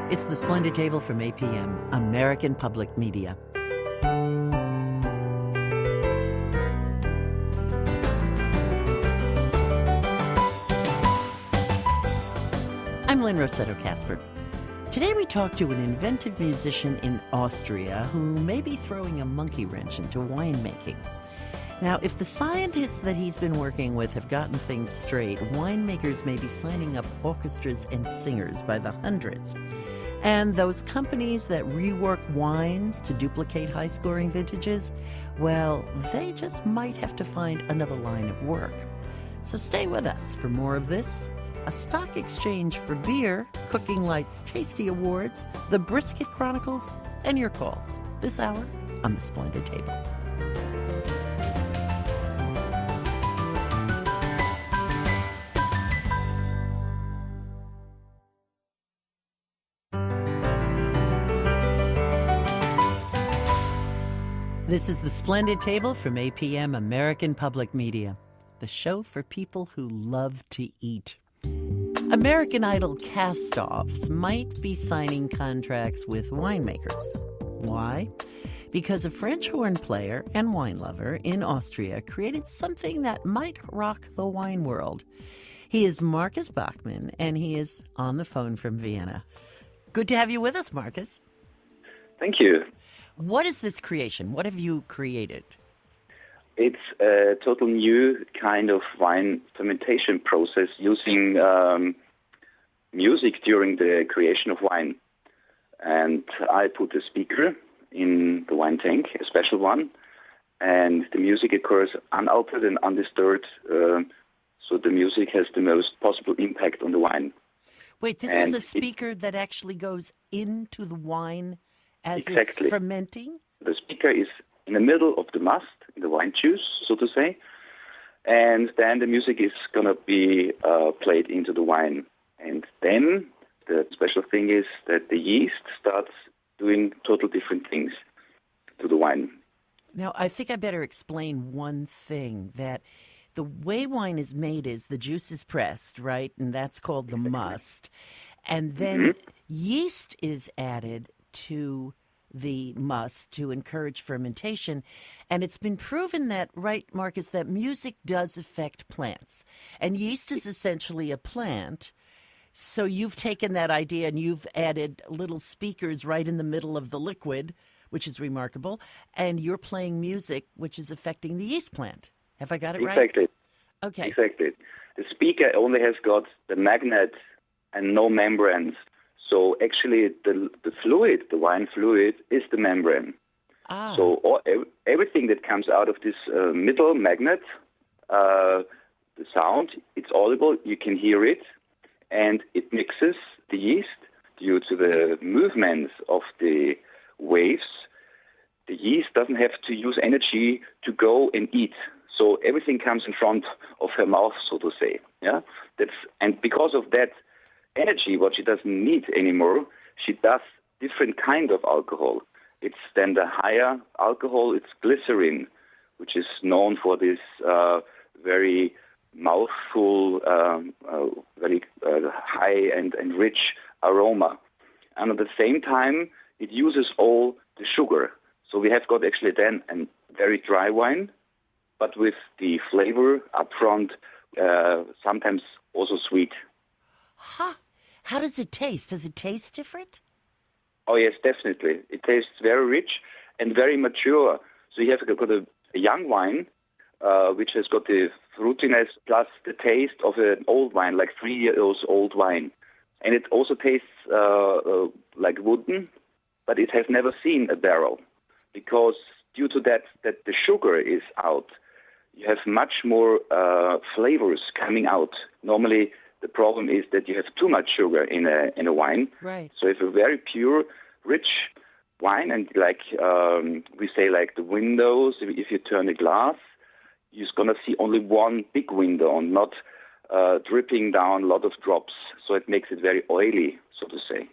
It's the Splendid Table from APM, American Public Media. I'm Lynn Rossetto Casper. Today we talk to an inventive musician in Austria who may be throwing a monkey wrench into winemaking. Now, if the scientists that he's been working with have gotten things straight, winemakers may be signing up orchestras and singers by the hundreds. And those companies that rework wines to duplicate high-scoring vintages, well, they just might have to find another line of work. So stay with us for more of this, a stock exchange for beer, Cooking Light's Tasty Awards, the Brisket Chronicles, and your calls this hour on the Splendid Table. This is the Splendid Table from APM, American Public Media, the show for people who love to eat. American Idol cast-offs might be signing contracts with winemakers. Why? Because a French horn player and wine lover in Austria created something that might rock the wine world. He is Markus Bachmann, and he is on the phone from Vienna. Good to have you with us, Markus. Thank you. What is this creation? What have you created? It's a total new kind of wine fermentation process using music during the creation of wine. And I put a speaker in the wine tank, a special one, and the music occurs unaltered and undisturbed, so the music has the most possible impact on the wine. Wait, this is a speaker that actually goes into the wine as it's fermenting? The speaker is in the middle of the must, in the wine juice, so to say, and then the music is going to be played into the wine. And then the special thing is that the yeast starts doing total different things to the wine. Now, I think I better explain one thing, that the way wine is made is the juice is pressed, right? And that's called the must. And then yeast is added to the must to encourage fermentation. And it's been proven that, right, Markus, that music does affect plants. And yeast is essentially a plant. So you've taken that idea and you've added little speakers right in the middle of the liquid, which is remarkable, and you're playing music which is affecting the yeast plant. Have I got it right? Exactly. Okay. Exactly. The speaker only has got the magnet and no membranes. So actually the fluid, the wine fluid, is the membrane. So everything that comes out of this middle magnet, the sound, it's audible, you can hear it, and it mixes the yeast due to the movements of the waves. The yeast doesn't have to use energy to go and eat. So everything comes in front of her mouth, so to say. Yeah, and because of that energy, what she doesn't need anymore, she does different kind of alcohol. It's then the higher alcohol, it's glycerin, which is known for this very mouthful, very high and rich aroma. And at the same time, it uses all the sugar. So we have got actually then a very dry wine, but with the flavor up front, sometimes also sweet. Huh. How does it taste? Does it taste different? Oh, yes, definitely. It tastes very rich and very mature. So you have got a young wine, which has got the fruitiness plus the taste of an old wine, like 3 years old wine. And it also tastes like wooden, but it has never seen a barrel. Because due to that the sugar is out, you have much more flavors coming out. Normally, the problem is that you have too much sugar in a wine. Right. So if a very pure, rich wine, and like we say, like the windows, if you turn a glass, you're going to see only one big window and not dripping down a lot of drops. So it makes it very oily, so to say.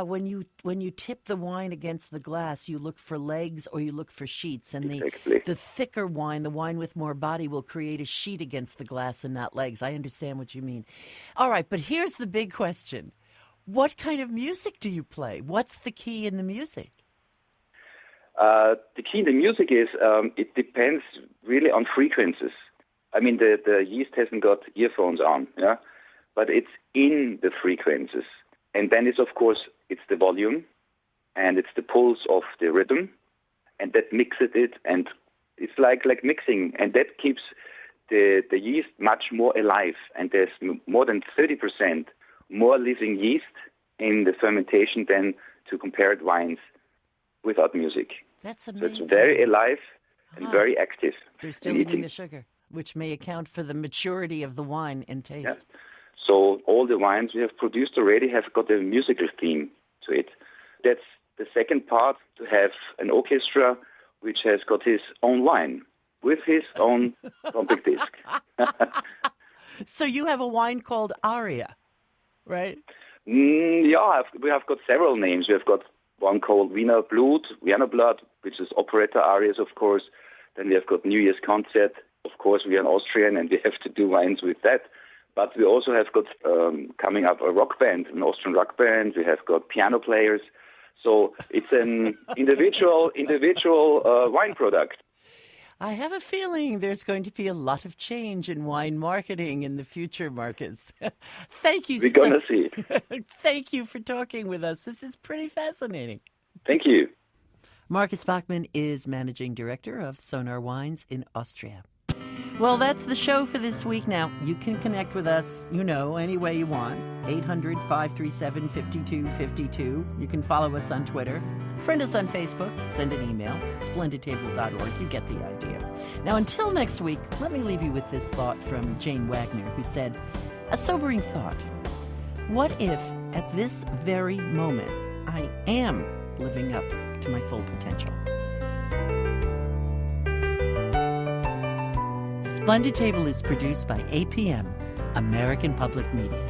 When you tip the wine against the glass, you look for legs or you look for sheets. And the thicker wine, the wine with more body, will create a sheet against the glass and not legs. I understand what you mean. All right, but here's the big question. What kind of music do you play? What's the key in the music? The key in the music is it depends really on frequencies. I mean, the yeast hasn't got earphones on, yeah, but it's in the frequencies. And then it's, of course, it's the volume and it's the pulse of the rhythm, and that mixes it, and it's like mixing, and that keeps the yeast much more alive. And there's more than 30% more living yeast in the fermentation than to compared wines without music. That's amazing. So it's very alive and very active. They're still eating the sugar, which may account for the maturity of the wine and taste. Yeah. So all the wines we have produced already have got a musical theme to it. That's the second part, to have an orchestra which has got his own wine with his own compact disc. So you have a wine called Aria, right? Yeah, we have got several names. We have got one called Wiener Blood, which is operetta arias, of course. Then we have got New Year's Concert. Of course, we are Austrian, and we have to do wines with that. But we also have got coming up a rock band, an Austrian rock band. We have got piano players. So it's an individual wine product. I have a feeling there's going to be a lot of change in wine marketing in the future, Markus. Thank you. We're going to see. Thank you for talking with us. This is pretty fascinating. Thank you. Markus Bachmann is Managing Director of Sonor Wines in Austria. Well, that's the show for this week. Now, you can connect with us, any way you want. 800-537-5252. You can follow us on Twitter. Friend us on Facebook. Send an email. splendidtable.org. You get the idea. Now, until next week, let me leave you with this thought from Jane Wagner, who said, a sobering thought. What if, at this very moment, I am living up to my full potential? Splendid Table is produced by APM, American Public Media.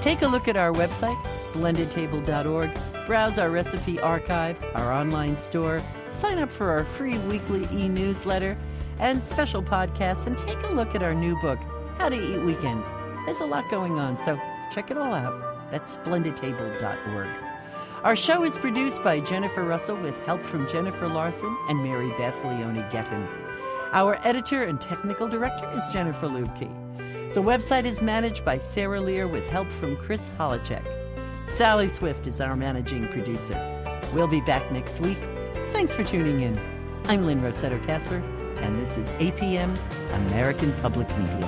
Take a look at our website, splendidtable.org, browse our recipe archive, our online store, sign up for our free weekly e-newsletter and special podcasts, and take a look at our new book, How to Eat Weekends. There's a lot going on, so check it all out. That's splendidtable.org. Our show is produced by Jennifer Russell with help from Jennifer Larson and Mary Beth Leone Gettin. Our editor and technical director is Jennifer Lubke. The website is managed by Sarah Lear with help from Chris Holacek. Sally Swift is our managing producer. We'll be back next week. Thanks for tuning in. I'm Lynn Rossetto Casper, and this is APM, American Public Media.